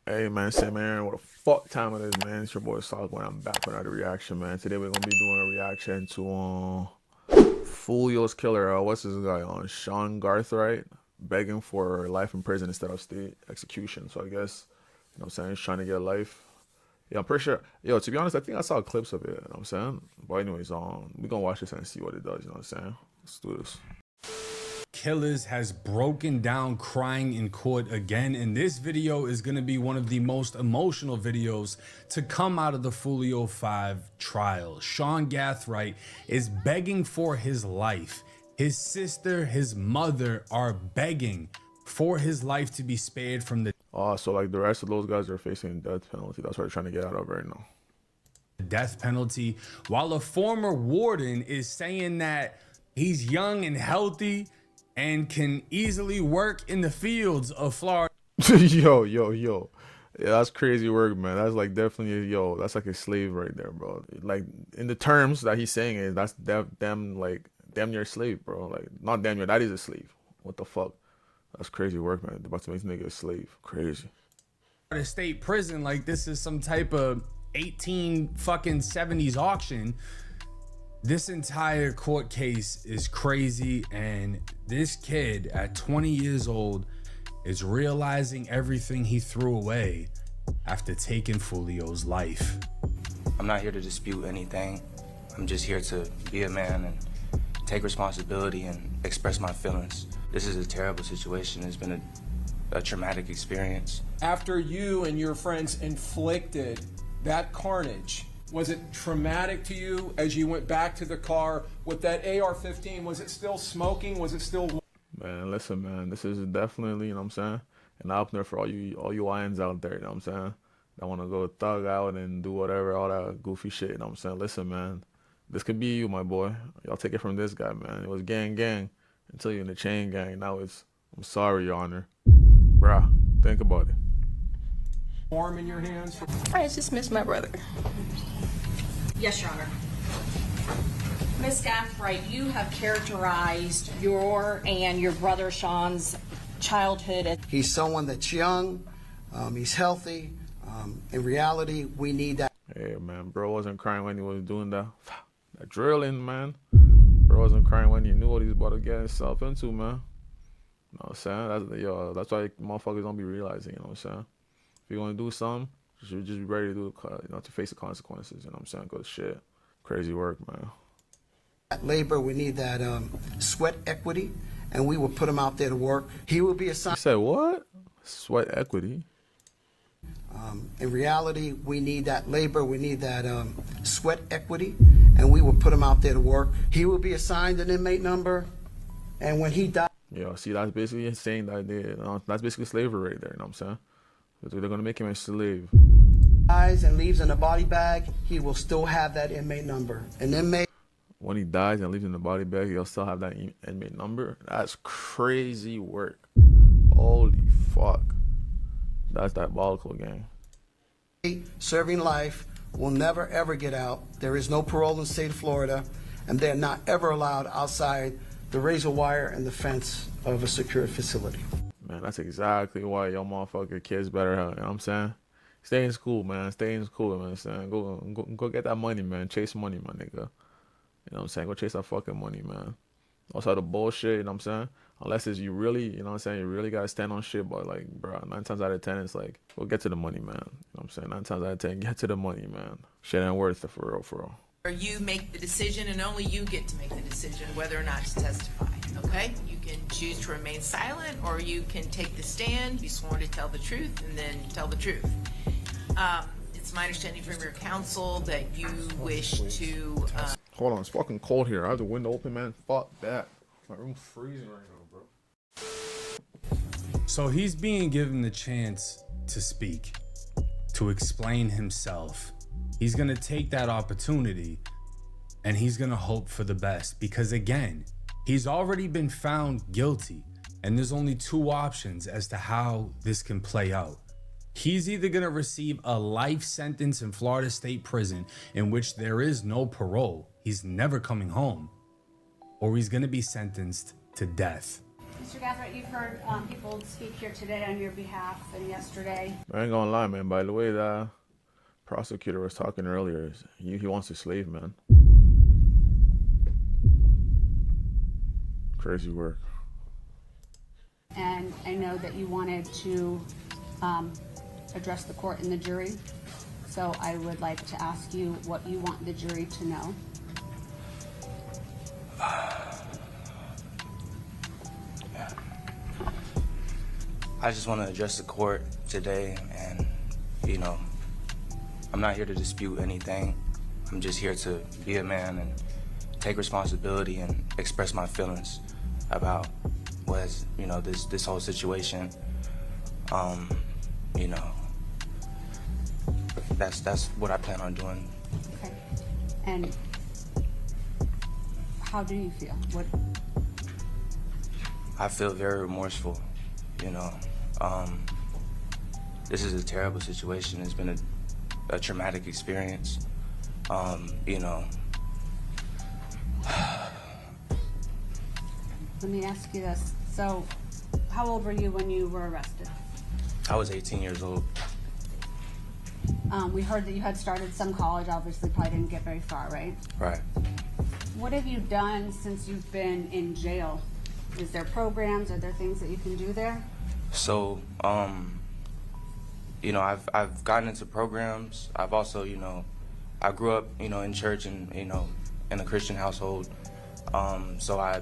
Hey man, Sam Aaron, what the fuck time it is, man? It's your boy Salk when I'm back with another reaction, man. Today we're gonna be doing a reaction to Foolio's killer. What's this guy on? Sean Gathright begging for life in prison instead of state execution. So I guess what I'm saying, he's trying to get a life. Yeah, I'm pretty sure. Yo, to be honest, I think I saw clips of it. You know what I'm saying? But anyways, we gonna watch this and see what it does. You know what I'm saying? Let's do this. Killers has broken down crying in court again, and this video is going to be one of the most emotional videos to come out of the Foolio 5 trial. Sean Gathright is begging for his life. His sister, his mother are begging for his life to be spared from the So like the rest of those guys are facing death penalty. That's what they're trying to get out of right now. death penalty, while a former warden is saying that he's young and healthy and can easily work in the fields of Florida. Yo. Yeah, that's crazy work, man. That's like definitely, that's like a slave right there, bro. Like in the terms that he's saying it, that's damn like damn near a slave, bro. Like not damn near, that is a slave. What the fuck? That's crazy work, man. They're about to make this nigga a slave. Crazy. State prison, like this is some type of 1870s auction. This entire court case is crazy, and this kid at 20 years old is realizing everything he threw away after taking Foolio's life. I'm not here to dispute anything. I'm just here to be a man and take responsibility and express my feelings. This is a terrible situation. It's been a traumatic experience. After you and your friends inflicted that carnage, was it traumatic to you as you went back to the car with that AR-15? Was it still smoking? Was it still... Man, listen, man, this is definitely, you know what I'm saying, an opener for all you lions out there, you know what I'm saying, that want to go thug out and do whatever, all that goofy shit, you know what I'm saying. Listen, man, this could be you, my boy. Y'all take it from this guy, man. It was gang until you're in the chain gang. Now it's, I'm sorry, Your Honor. Bruh, think about it. Arm in your hands? I just miss my brother. Yes, Your Honor. Ms. Gathright, you have characterized your and your brother Sean's childhood as... He's someone that's young, he's healthy. In reality, we need that. Hey, man, bro wasn't crying when he was doing that drilling, man. Bro wasn't crying when he knew what he was about to get himself into, man. You know what I'm saying? That's why motherfuckers don't be realizing, you know what I'm saying? If you're gonna do something, you should just be ready to do, to face the consequences, you know what I'm saying? Cause shit, crazy work, man. Labor, we need that sweat equity, and we will put him out there to work. He will be assigned. You said what? Sweat equity? In reality, we need that labor, we need that sweat equity, and we will put him out there to work. He will be assigned an inmate number, and when he dies... Yeah, see, that's basically saying that that's basically slavery right there, you know what I'm saying? They're gonna make him a slave. Dies and leaves in a body bag, he will still have that inmate number. An inmate... When he dies and leaves in the body bag, he'll still have that inmate number. That's crazy work. Holy fuck. That's diabolical, gang. Serving life will never ever get out. There is no parole in the state of Florida, and they're not ever allowed outside the razor wire and the fence of a secure facility. Man, that's exactly why y'all motherfucker kids better have, you know what I'm saying? Stay in school, man. Stay in school, man. Saying go get that money, man. Chase money, my nigga. You know what I'm saying? Go chase that fucking money, man. Also the bullshit, you know what I'm saying? Unless it's you really, you know what I'm saying, you really gotta stand on shit, but like, bro, 9 times out of 10, it's like, go get to the money, man. You know what I'm saying? 9 times out of 10, get to the money, man. Shit ain't worth it, for real, for real. Or you make the decision, and only you get to make the decision whether or not to testify, okay? You can choose to remain silent, or you can take the stand, be sworn to tell the truth, and then tell the truth. It's my understanding from your counsel that you wish to... Hold on, it's fucking cold here. I have the window open, man. Fuck that. My room's freezing right now, bro. So he's being given the chance to speak, to explain himself. He's gonna take that opportunity, and he's gonna hope for the best, because again, he's already been found guilty, and there's only 2 options as to how this can play out. He's either gonna receive a life sentence in Florida State Prison in which there is no parole, he's never coming home, or he's gonna be sentenced to death. Mr. Gathright, you've heard people speak here today on your behalf and yesterday. I ain't gonna lie, man. By the way, that prosecutor was talking earlier, he wants a slave, man. Crazy work. And I know that you wanted to address the court and the jury. So I would like to ask you what you want the jury to know. I just want to address the court today, and, you know, I'm not here to dispute anything. I'm just here to be a man and take responsibility and express my feelings about what is, you know, this whole situation. You know, that's what I plan on doing. Okay. And how do you feel? What? I feel very remorseful, you know. This is a terrible situation. It's been a traumatic experience. You know. Let me ask you this. So, how old were you when you were arrested? I was 18 years old. We heard that you had started some college, obviously probably didn't get very far, right? Right. What have you done since you've been in jail? Is there programs? Are there things that you can do there? So, you know, I've gotten into programs. I've also, you know, I grew up, you know, in church and, you know, in a Christian household. So I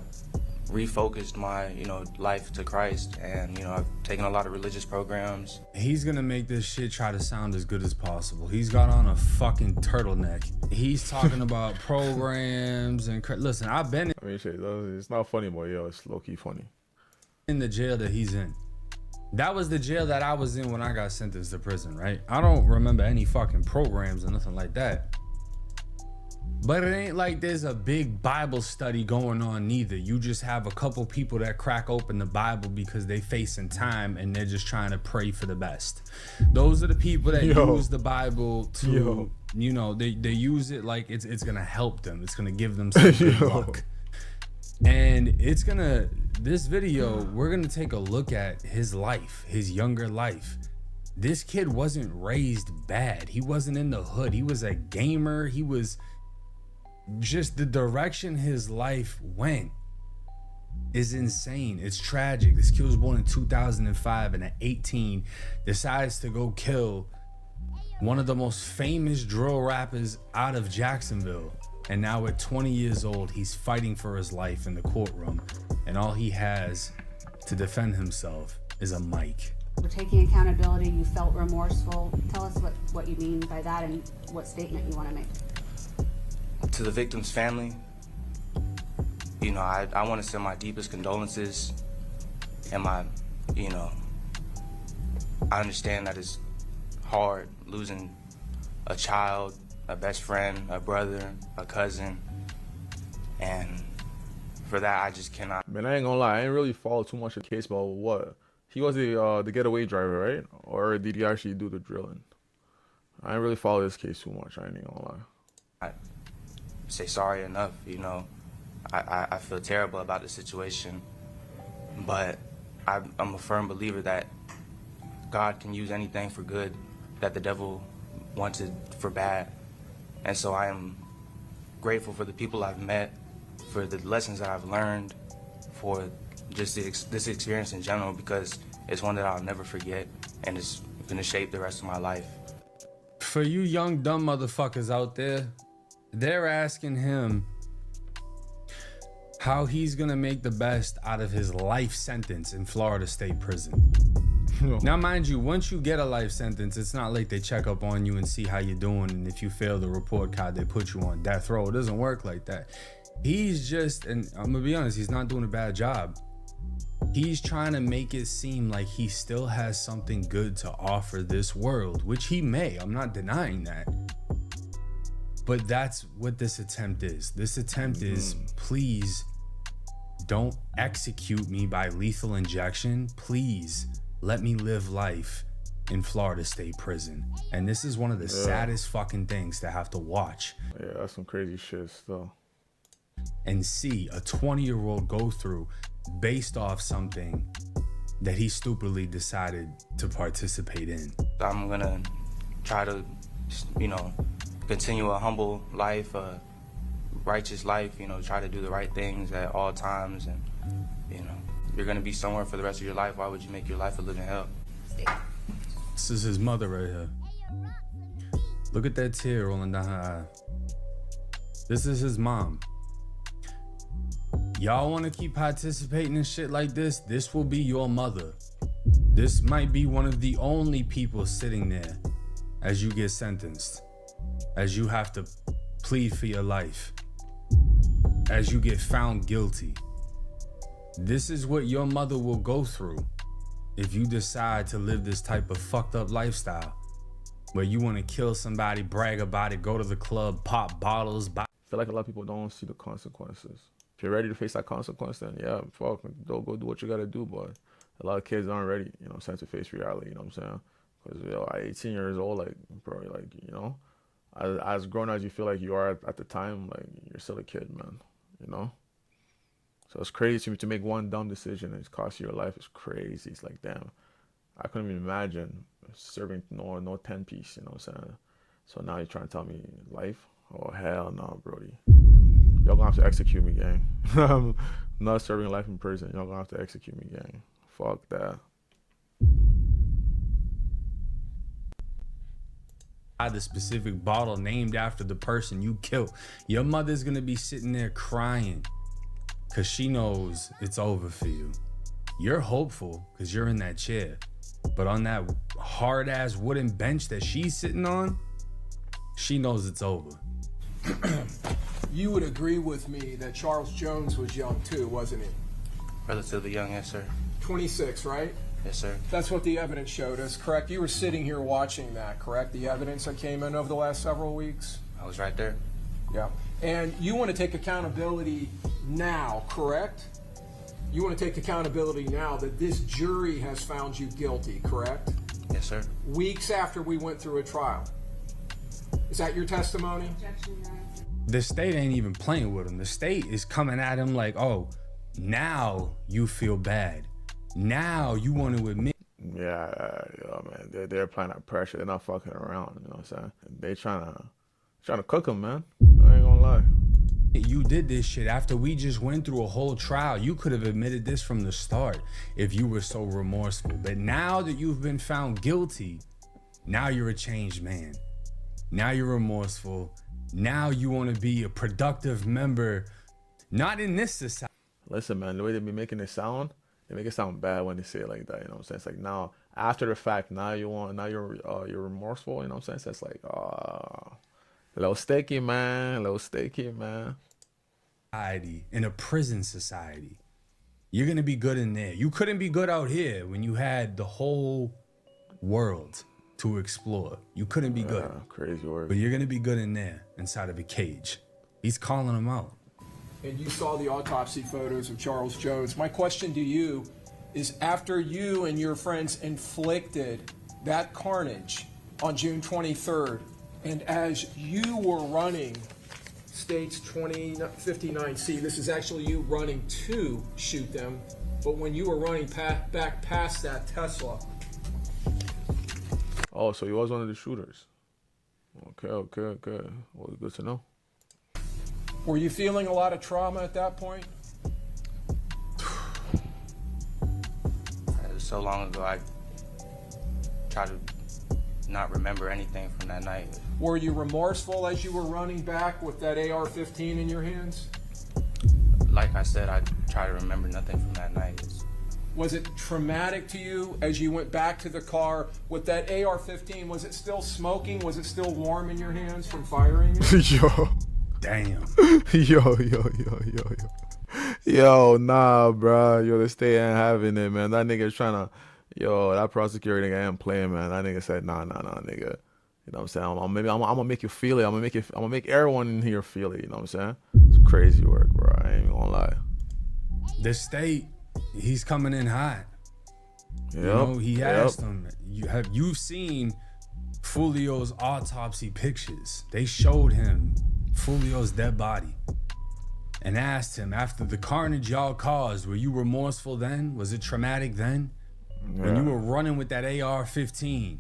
refocused my, you know, life to Christ, and, you know, I've taken a lot of religious programs. He's gonna make this shit try to sound as good as possible. He's got on a fucking turtleneck. He's talking about programs and listen, I've been I mean, shit, it's not funny, but yo, it's low-key funny. in the jail that he's in. That was the jail that I was in when I got sentenced to prison, right? I don't remember any fucking programs or nothing like that. But it ain't like there's a big Bible study going on neither. You just have a couple people that crack open the Bible because they facing time and they're just trying to pray for the best. Those are the people that use the Bible to, you know, they use it like it's gonna help them. It's gonna give them some good luck. And it's gonna, this video, we're gonna take a look at his life, his younger life. This kid wasn't raised bad. He wasn't in the hood. He was a gamer. He was just, the direction his life went is insane. It's tragic. This kid was born in 2005 and at 18 decides to go kill one of the most famous drill rappers out of Jacksonville. And now at 20 years old, he's fighting for his life in the courtroom. And all he has to defend himself is a mic. We're taking accountability. You felt remorseful. Tell us what you mean by that and what statement you want to make. To the victim's family, you know, I want to send my deepest condolences, and my, you know, I understand that it's hard losing a child, a best friend, a brother, a cousin, and for that I just cannot. Man, I ain't gonna lie, I ain't really follow too much of the case about what he was the getaway driver, right? Or did he actually do the drilling? I ain't really follow this case too much. I ain't gonna lie. I say sorry enough, you know. I feel terrible about the situation, but I'm a firm believer that God can use anything for good that the devil wanted for bad. And so I am grateful for the people I've met, for the lessons that I've learned, for just this experience in general, because it's one that I'll never forget, and it's going to shape the rest of my life. For you young dumb motherfuckers out there, they're asking him how he's gonna make the best out of his life sentence in Florida State Prison. Now, mind you, once you get a life sentence, it's not like they check up on you and see how you're doing, and if you fail the report card, they put you on death row. It doesn't work like that. He's just, and I'm gonna be honest, he's not doing a bad job. He's trying to make it seem like he still has something good to offer this world, which he may. I'm not denying that. But that's what this attempt is. This attempt is, please don't execute me by lethal injection. Please let me live life in Florida State Prison. And this is one of the saddest fucking things to have to watch. Yeah, that's some crazy shit still. and see a 20-year-old go through based off something that he stupidly decided to participate in. I'm gonna try to, you know, continue a humble life, a righteous life, you know, try to do the right things at all times. And, you know, you're gonna be somewhere for the rest of your life. Why would you make your life a living hell? This is his mother right here. Look at that tear rolling down her eye. This is his mom. Y'all want to keep participating in shit like this? This will be your mother. This might be one of the only people sitting there as you get sentenced, as you have to plead for your life, as you get found guilty. This is what your mother will go through if you decide to live this type of fucked up lifestyle where you want to kill somebody, brag about it, go to the club, pop bottles. I feel like a lot of people don't see the consequences. If you're ready to face that consequence, then yeah, fuck, go do what you gotta do. But a lot of kids aren't ready, you know, to face reality. You know what I'm saying? Because yo, at 18 years old, like, bro, like, you know, as grown as you feel like you are at the time, like, you're still a kid, man. You know. So it's crazy to make one dumb decision and it's cost you your life. It's crazy. It's like, damn, I couldn't even imagine serving no 10-piece. You know what I'm saying? So now you're trying to tell me life? Oh hell no, Brody. Y'all gonna have to execute me, gang. I'm not serving life in prison. Y'all gonna have to execute me, gang. Fuck that. The specific bottle named after the person you killed. Your mother's gonna be sitting there crying because she knows it's over for you. You're hopeful because you're in that chair. But on that hard ass wooden bench that she's sitting on, she knows it's over. You would agree with me that Charles Jones was young too, wasn't he? Relatively young, yes, sir. 26, right? Yes, sir. That's what the evidence showed us, correct? You were sitting here watching that, correct? The evidence that came in over the last several weeks? I was right there. Yeah. And you want to take accountability now, correct? You want to take accountability now that this jury has found you guilty, correct? Yes, sir. Weeks after we went through a trial. Is that your testimony? The state ain't even playing with him. The state is coming at him like, oh, now you feel bad. Now you want to admit. Yeah, yo, man, they're applying that pressure. They're not fucking around. You know what I'm saying? They trying to cook him, man. I ain't gonna lie. You did this shit after we just went through a whole trial. You could have admitted this from the start if you were so remorseful. But now that you've been found guilty, now you're a changed man. Now you're remorseful. Now you want to be a productive member, not in this society. Listen, man, the way they be making it sound, they make it sound bad when they say it like that. You know what I'm saying? It's like now, after the fact, now you're remorseful. You know what I'm saying? So it's like, little sticky, man. In a prison society, you're gonna be good in there. You couldn't be good out here when you had the whole world to explore. You couldn't be good. Crazy word. But you're gonna be good in there, inside of a cage. He's calling him out. And you saw the autopsy photos of Charles Jones. My question to you is, after you and your friends inflicted that carnage on June 23rd, and as you were running States 2059C, this is actually you running to shoot them, but when you were running back past that Tesla. Oh, so he was one of the shooters. Okay. Well, good to know. Were you feeling a lot of trauma at that point? It was so long ago, I try to not remember anything from that night. Were you remorseful as you were running back with that AR-15 in your hands? Like I said, I try to remember nothing from that night. Was it traumatic to you as you went back to the car with that AR-15? Was it still smoking? Was it still warm in your hands from firing it? Yo. Damn. Yo, nah, bro. Yo, the state ain't having it, man. That nigga's trying to, that prosecutor nigga ain't playing, man. That nigga said, nah, nigga. You know what I'm saying? I'm gonna make you feel it. I'm gonna make everyone in here feel it. You know what I'm saying? It's crazy work, bro. I ain't even gonna lie. The state, he's coming in hot. Yep. You know, he asked him, you've seen Foolio's autopsy pictures. They showed him Foolio's dead body. and asked him, after the carnage y'all caused, were you remorseful then? Was it traumatic then? When you were running with that AR-15,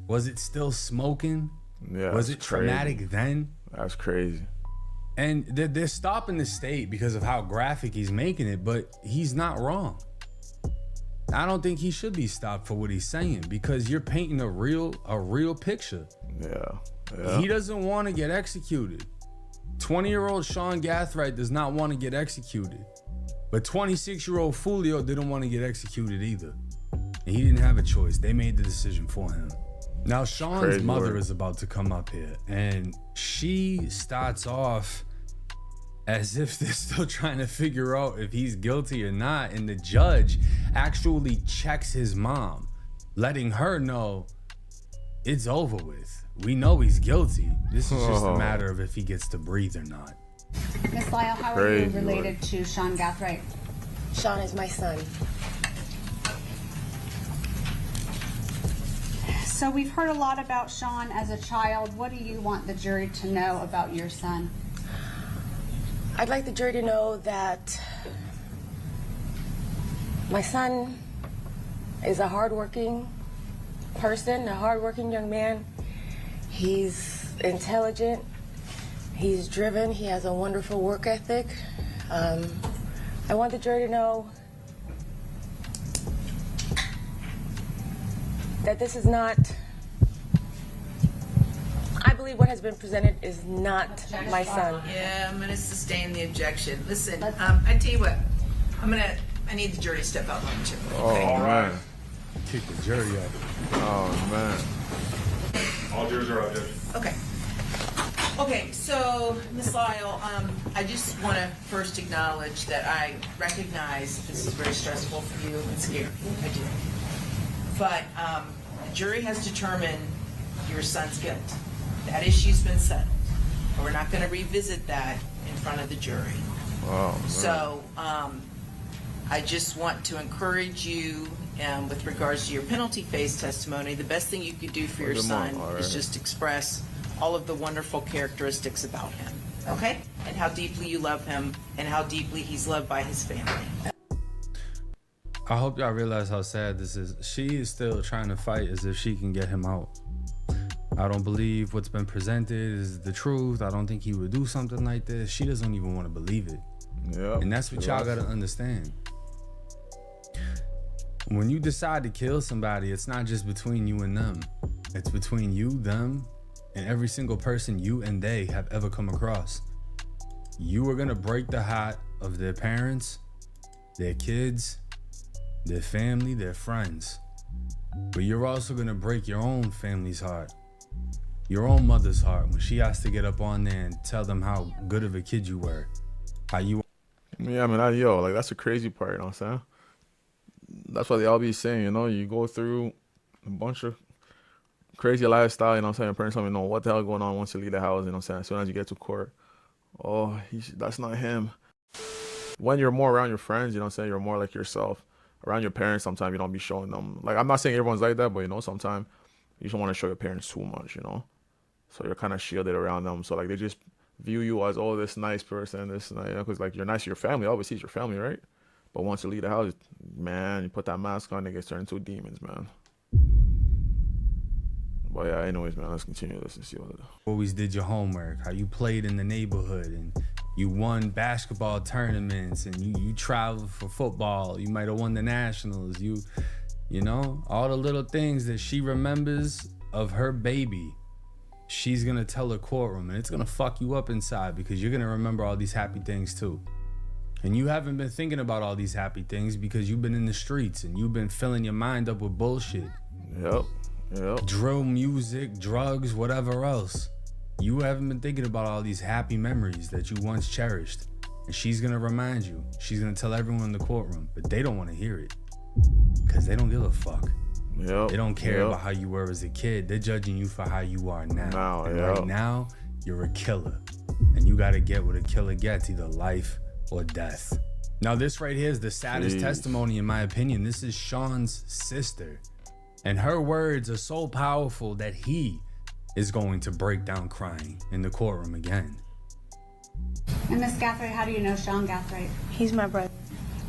was it still smoking? Yeah, Was that's it traumatic crazy. then? That's crazy. And they're stopping the state because of how graphic he's making it, but he's not wrong. I don't think he should be stopped for what he's saying, because you're painting a real picture. Yeah. He doesn't want to get executed. 20-year-old Sean Gathright does not want to get executed. But 26-year-old Foolio didn't want to get executed either. And he didn't have a choice. They made the decision for him. Now, Sean's Crazy mother word. is about to come up here, and she starts off as if they're still trying to figure out if he's guilty or not. And the judge actually checks his mom, letting her know it's over with. We know he's guilty. This is just a matter of if he gets to breathe or not. Miss Lyle, how are you Crazy related to Sean Gathright? Sean is my son. So we've heard a lot about Sean as a child. What do you want the jury to know about your son? I'd like the jury to know that my son is a hardworking person, a hardworking young man. He's intelligent, he's driven, he has a wonderful work ethic. I want the jury to know that this is not, I believe what has been presented is not my son. Yeah, I'm gonna sustain the objection. Listen, I tell you what, I need the jury to step out momentarily. Oh man. Kick the jury out. Oh man. All jurors are out, Judge. Okay. Okay, so Ms. Lyle, I just want to first acknowledge that I recognize this is very stressful for you and scary. I do. But the jury has determined your son's guilt. That issue's been settled. And we're not going to revisit that in front of the jury. Oh man. So I just want to encourage you with regards to your penalty phase testimony. The best thing you could do for your Put them on, son all is right. just express all of the wonderful characteristics about him, okay? And how deeply you love him and how deeply he's loved by his family. I hope y'all realize how sad this is. She is still trying to fight as if she can get him out. I don't believe what's been presented is the truth. I don't think he would do something like this. She doesn't even want to believe it. Yeah. And that's what y'all gotta understand. When you decide to kill somebody, it's not just between you and them. It's between you, them, and every single person you and they have ever come across. You are gonna break the heart of their parents, their kids, their family, their friends. But you're also gonna break your own family's heart, your own mother's heart, when she has to get up on there and tell them how good of a kid you were, how you. Yeah, I mean, like that's the crazy part, you know what I'm saying? That's what they all be saying, you know, you go through a bunch of crazy lifestyle, you know what I'm saying? Your parents don't even know what the hell going on once you leave the house, you know what I'm saying? As soon as you get to court, oh, that's not him. When you're more around your friends, you know what I'm saying? You're more like yourself. Around your parents, sometimes you don't be showing them. Like, I'm not saying everyone's like that, but, you know, sometimes you don't want to show your parents too much, you know? So you're kind of shielded around them. So, like, they just view you as, oh, this nice person, this, you know, because, like, you're nice to your family. Obviously, it's your family, right? But once you leave the house, man, you put that mask on, they get turned into demons, man. But yeah, anyways, man, let's continue this and see what it is. Always did your homework, how you played in the neighborhood and you won basketball tournaments and you traveled for football. You might have won the nationals. You know, all the little things that she remembers of her baby, she's gonna tell the courtroom, and it's gonna fuck you up inside because you're gonna remember all these happy things too. And you haven't been thinking about all these happy things because you've been in the streets and you've been filling your mind up with bullshit. Yep. Drill music, drugs, whatever else. You haven't been thinking about all these happy memories that you once cherished. And she's gonna remind you. She's gonna tell everyone in the courtroom, but they don't want to hear it because they don't give a fuck. Yep. They don't care about how you were as a kid. They're judging you for how you are now. And right now, you're a killer. And you gotta get what a killer gets, either life or death. Now this right here is the saddest testimony in my opinion. This is Sean's sister. And her words are so powerful that he is going to break down crying in the courtroom again. And Miss Gathright, how do you know Sean Gathright? He's my brother.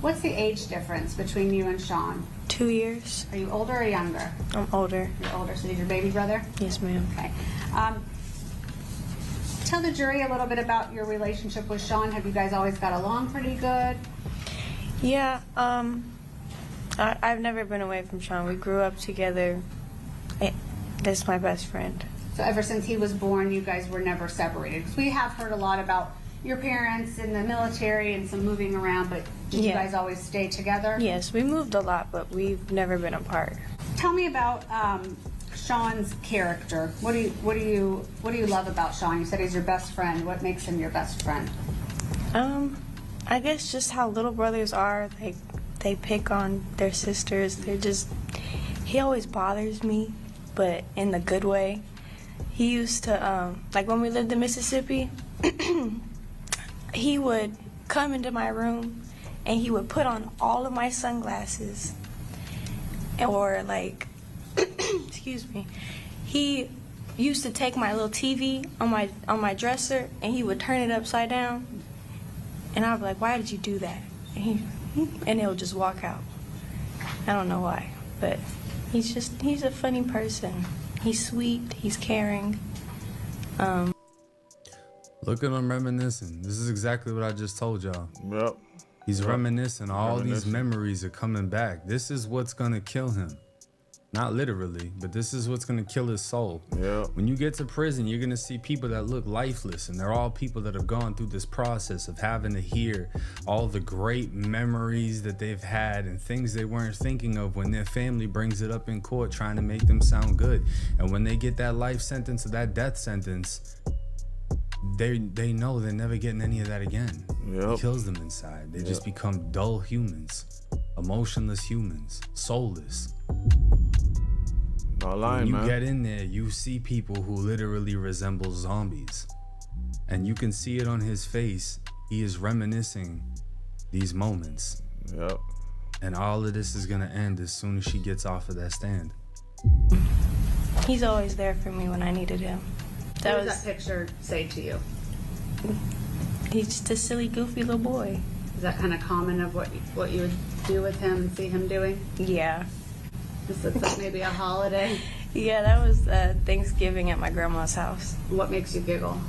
What's the age difference between you and Sean? 2 years. Are you older or younger? I'm older. You're older, so he's your baby brother? Yes, ma'am. Okay. Tell the jury a little bit about your relationship with Sean. Have you guys always got along pretty good? Yeah, I've never been away from Sean. We grew up together. That's my best friend. So ever since he was born, you guys were never separated? Because we have heard a lot about your parents in the military and some moving around, but did you guys always stay together? Yes, we moved a lot, but we've never been apart. Tell me about Sean's character. What do you love about Sean? You said he's your best friend. What makes him your best friend? I guess just how little brothers are. They pick on their sisters. He always bothers me, but in the good way. He used to, like when we lived in Mississippi, he would come into my room and he would put on all of my sunglasses. Or like, excuse me, he used to take my little TV on my dresser and he would turn it upside down. And I'd be like, why did you do that? And he'll just walk out. I don't know why, but he's a funny person. He's sweet, he's caring. Look at him reminiscing. This is exactly what I just told y'all. Yep. He's reminiscing. All these memories are coming back. This is what's gonna kill him. Not literally, but this is what's gonna kill his soul. Yeah. When you get to prison, you're gonna see people that look lifeless, and they're all people that have gone through this process of having to hear all the great memories that they've had and things they weren't thinking of when their family brings it up in court trying to make them sound good. And when they get that life sentence or that death sentence, they know they're never getting any of that again. Yep. It kills them inside. They just become dull humans, emotionless humans, soulless. Not lying, when you man. get in there, you see people who literally resemble zombies. And you can see it on his face. He is reminiscing these moments. Yep. And all of this is gonna end as soon as she gets off of that stand. He's always there for me when I needed him. What does that picture say to you? He's just a silly, goofy little boy. Is that kind of common of what you would do with him and see him doing? Yeah. This looks like maybe a holiday. Yeah, that was Thanksgiving at my grandma's house. What makes you giggle?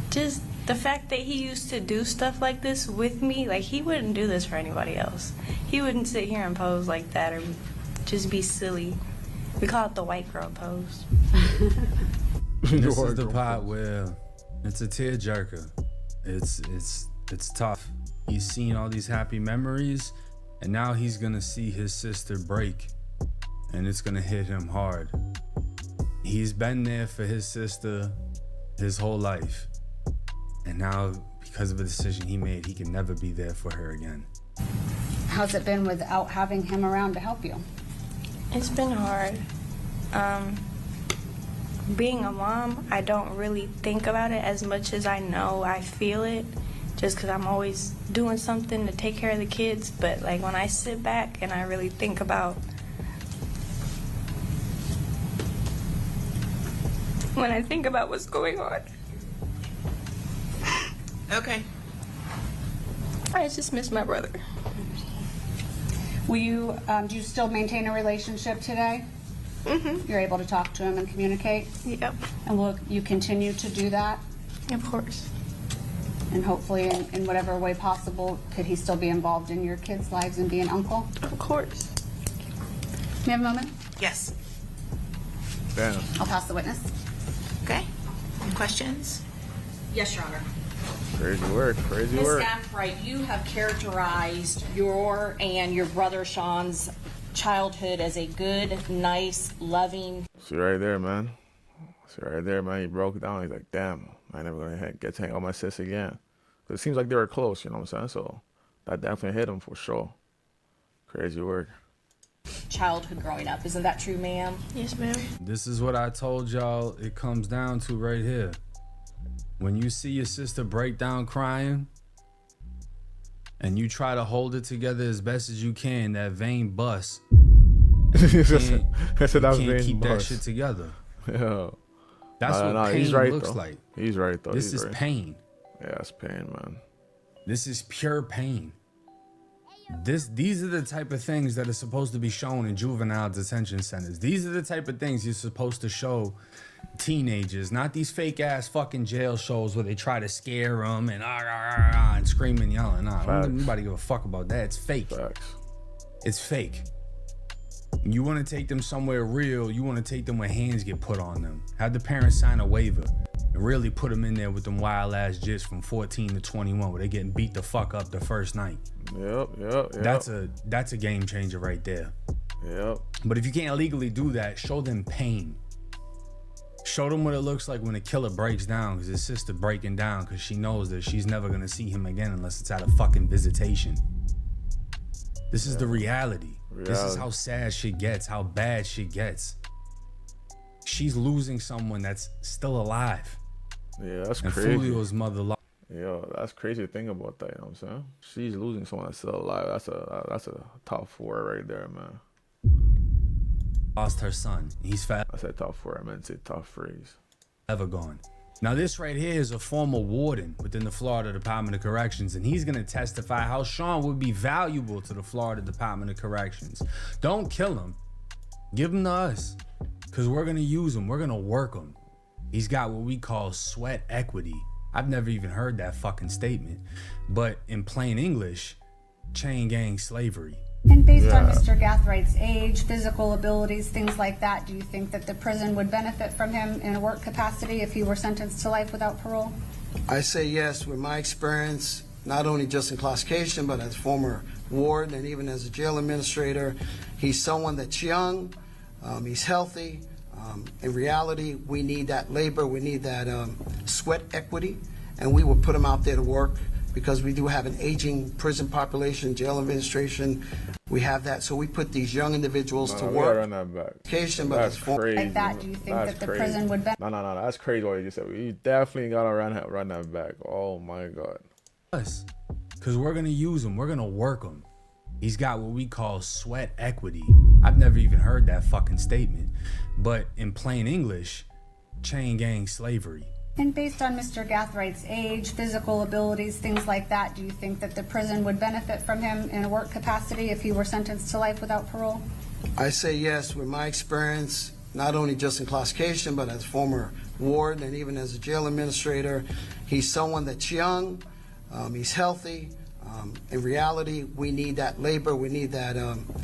Just the fact that he used to do stuff like this with me. Like, he wouldn't do this for anybody else. He wouldn't sit here and pose like that or just be silly. We call it the white girl pose. This is the part where it's a tearjerker. It's tough. He's seen all these happy memories, and now he's gonna see his sister break, and it's gonna hit him hard. He's been there for his sister his whole life, and now because of a decision he made, he can never be there for her again. How's it been without having him around to help you? It's been hard. Being a mom, I don't really think about it as much as I know I feel it, just because I'm always doing something to take care of the kids. But like when I sit back and I really think about what's going on, Okay. I just miss my brother. Will you? Do you still maintain a relationship today? Mm-hmm. You're able to talk to him and communicate? Yep. And will you continue to do that? Of course. And hopefully in whatever way possible, could he still be involved in your kids' lives and be an uncle? Of course. May I have a moment? Yes. Damn. I'll pass the witness. Okay. Any questions? Yes, Your Honor. Crazy work. Crazy Ms. work. Gathright, you have characterized your and your brother Sean's childhood as a good, nice, loving. See right there, man. See right there, man. He broke it down. He's like, damn, I ain't never gonna get to hang out with my sis again. Cause it seems like they were close, you know what I'm saying? So that definitely hit him for sure. Crazy work. Childhood growing up. Isn't that true, ma'am? Yes, ma'am. This is what I told y'all it comes down to right here. When you see your sister break down crying and you try to hold it together as best as you can, that vein busts. You can't keep that shit together. Yeah. That's what pain he's right, looks though. like. He's right, though. This He's is right. pain. Yeah, that's pain, man. This is pure pain. These are the type of things that are supposed to be shown in juvenile detention centers. These are the type of things you're supposed to show teenagers, not these fake ass fucking jail shows where they try to scare them and scream and yelling. Nah, nobody give a fuck about that. It's fake. Facts. It's fake. You want to take them somewhere real, you want to take them where hands get put on them. Have the parents sign a waiver and really put them in there with them wild ass jits from 14 to 21 where they getting beat the fuck up the first night. Yep. That's a game changer right there. Yep. But if you can't legally do that, show them pain. Show them what it looks like when a killer breaks down, because his sister breaking down because she knows that she's never gonna see him again unless it's at a fucking visitation. This is the reality. This is how sad shit gets, how bad shit gets. She's losing someone that's still alive. Yeah, that's and crazy. Foolio's mother lost. Yo, that's crazy to think about that, you know what I'm saying? She's losing someone that's still alive. That's a top 4 right there, man. Lost her son. He's fat. I said top 4, I meant to say top phrase. Ever gone. Now this right here is a former warden within the Florida Department of Corrections, and he's gonna testify how Sean would be valuable to the Florida Department of Corrections. Don't kill him. Give him to us, because we're gonna use him. We're gonna work him. He's got what we call sweat equity. I've never even heard that fucking statement, but in plain English, chain gang slavery. And based on Mr. Gathright's age, physical abilities, things like that, do you think that the prison would benefit from him in a work capacity if he were sentenced to life without parole? I say yes. With my experience, not only just in classification, but as former ward and even as a jail administrator, he's someone that's young, he's healthy. In reality, we need that labor, we need that sweat equity, and we will put him out there to work because we do have an aging prison population, jail administration. We have that, so we put these young individuals to work. Run that back. That's crazy. Like that, do you think that the prison would benefit? No, that's crazy what you just said. You definitely gotta run that back. Oh my God. Us, because we're gonna use him. We're gonna work him. He's got what we call sweat equity. I've never even heard that fucking statement, but in plain English, chain gang slavery. And based on Mr. Gathright's age, physical abilities, things like that, do you think that the prison would benefit from him in a work capacity if he were sentenced to life without parole? I say yes. With my experience, not only just in classification, but as former ward and even as a jail administrator, he's someone that's young, he's healthy. In reality, we need that labor, we need that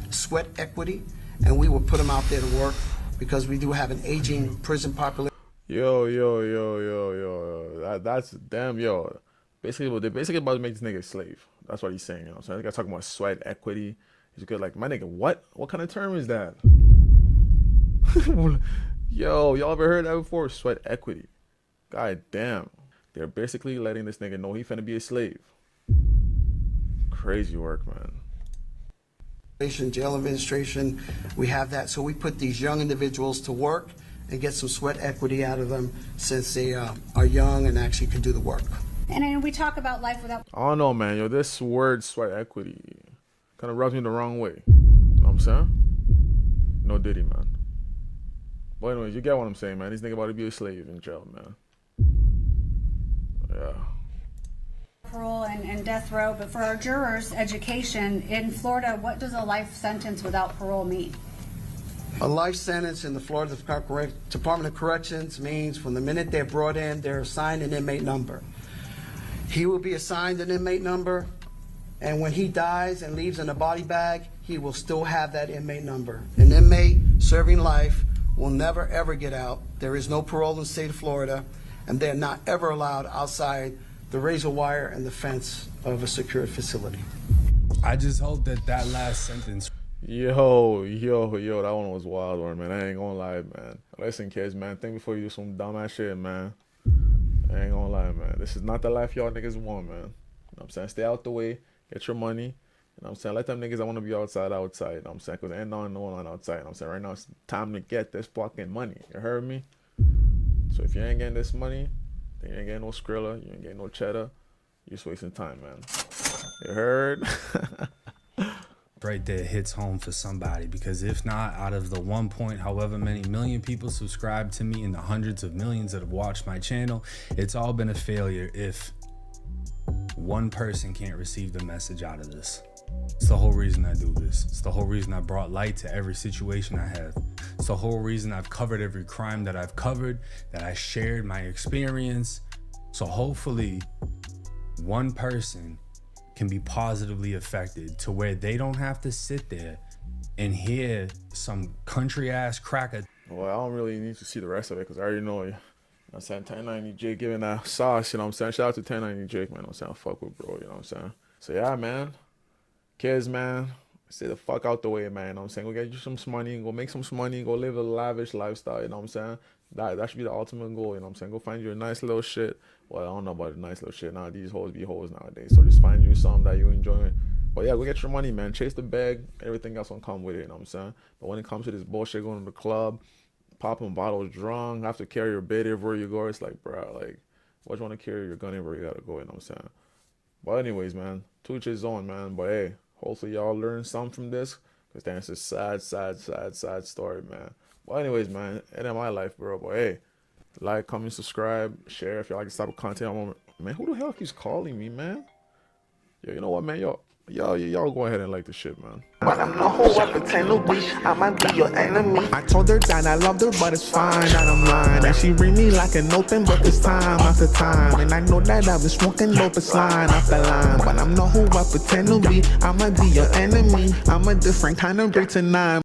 sweat equity, and we will put him out there to work because we do have an aging prison population. Yo. That's damn, yo. Basically, they're basically about to make this nigga a slave. That's what he's saying, you know. So I think I talking about sweat equity. He's good, like, my nigga, what? What kind of term is that? Yo, y'all ever heard that before? Sweat equity. God damn. They're basically letting this nigga know he finna be a slave. Crazy work, man. Jail administration, we have that. So we put these young individuals to work and get some sweat equity out of them since they are young and actually can do the work. And then we talk about life without... I don't know, man. Yo, this word sweat equity kind of rubs me the wrong way. You know what I'm saying? No Diddy, man. But anyways, you get what I'm saying, man. These niggas about to be a slave in jail, man. Yeah. Parole and death row, but for our jurors' education, in Florida, what does a life sentence without parole mean? A life sentence in the Florida Department of Corrections means from the minute they're brought in, they're assigned an inmate number. He will be assigned an inmate number, and when he dies and leaves in a body bag, he will still have that inmate number. An inmate serving life will never ever get out. There is no parole in the state of Florida, and they're not ever allowed outside the razor wire and the fence of a secured facility. I just hope that last sentence. Yo, that one was wild one, man. I ain't gonna lie, man. Listen, kids, man, think before you do some dumbass shit, man. I ain't gonna lie, man. This is not the life y'all niggas want, man. You know what I'm saying? Stay out the way, get your money. You know what I'm saying? Let them niggas that want to be outside. You know what I'm saying? Because ain't no one outside. You know what I'm saying? Right now, it's time to get this fucking money. You heard me? So if you ain't getting this money, then you ain't getting no Skrilla, you ain't getting no cheddar. You're just wasting time, man. You heard? Right there hits home for somebody, because if not, out of the 1 point however many million people subscribe to me and the hundreds of millions that have watched my channel, it's all been a failure if one person can't receive the message out of this. It's the whole reason I do this. It's the whole reason I brought light to every situation I have. It's the whole reason I've covered every crime that I've covered, that I shared my experience. So hopefully one person can be positively affected to where they don't have to sit there and hear some country ass cracker. Well, I don't really need to see the rest of it because I already know, you know what I'm saying, 1090 Jake giving that sauce, you know what I'm saying? Shout out to 1090 Jake, man, you know what I'm saying? I fuck with bro, you know what I'm saying? So yeah, man, kids, man, stay the fuck out the way, man, you know what I'm saying? Go get you some money, go make some money, go live a lavish lifestyle, you know what I'm saying? That should be the ultimate goal, you know what I'm saying? Go find you a nice little shit. Well, I don't know about a nice little shit. Now these hoes be hoes nowadays. So just find you something that you enjoy. But yeah, go get your money, man. Chase the bag. Everything else will come with it, you know what I'm saying? But when it comes to this bullshit, going to the club, popping bottles drunk, have to carry your bed everywhere you go, it's like, bro, like, why do you want to carry your gun everywhere you gotta go, you know what I'm saying? But anyways, man, to each his own, man. But hey, hopefully y'all learn something from this, because that's a sad story, man. But anyways, man, it ain't my life, bro. But hey, like, comment, subscribe, share if y'all like this type of content. Man, who the hell keeps calling me, man? Yo, you know what, man? Y'all go ahead and like the shit, man. But I'm no hoe, I pretend to be. I might be your enemy. I told her that I loved her, but it's fine that I'm lying. And she read me like an open book, it's time after time. And I know that I've been smoking dope, it's line after line. But I'm no hoe, I pretend to be. I might be your enemy. I'm a different kind of break tonight.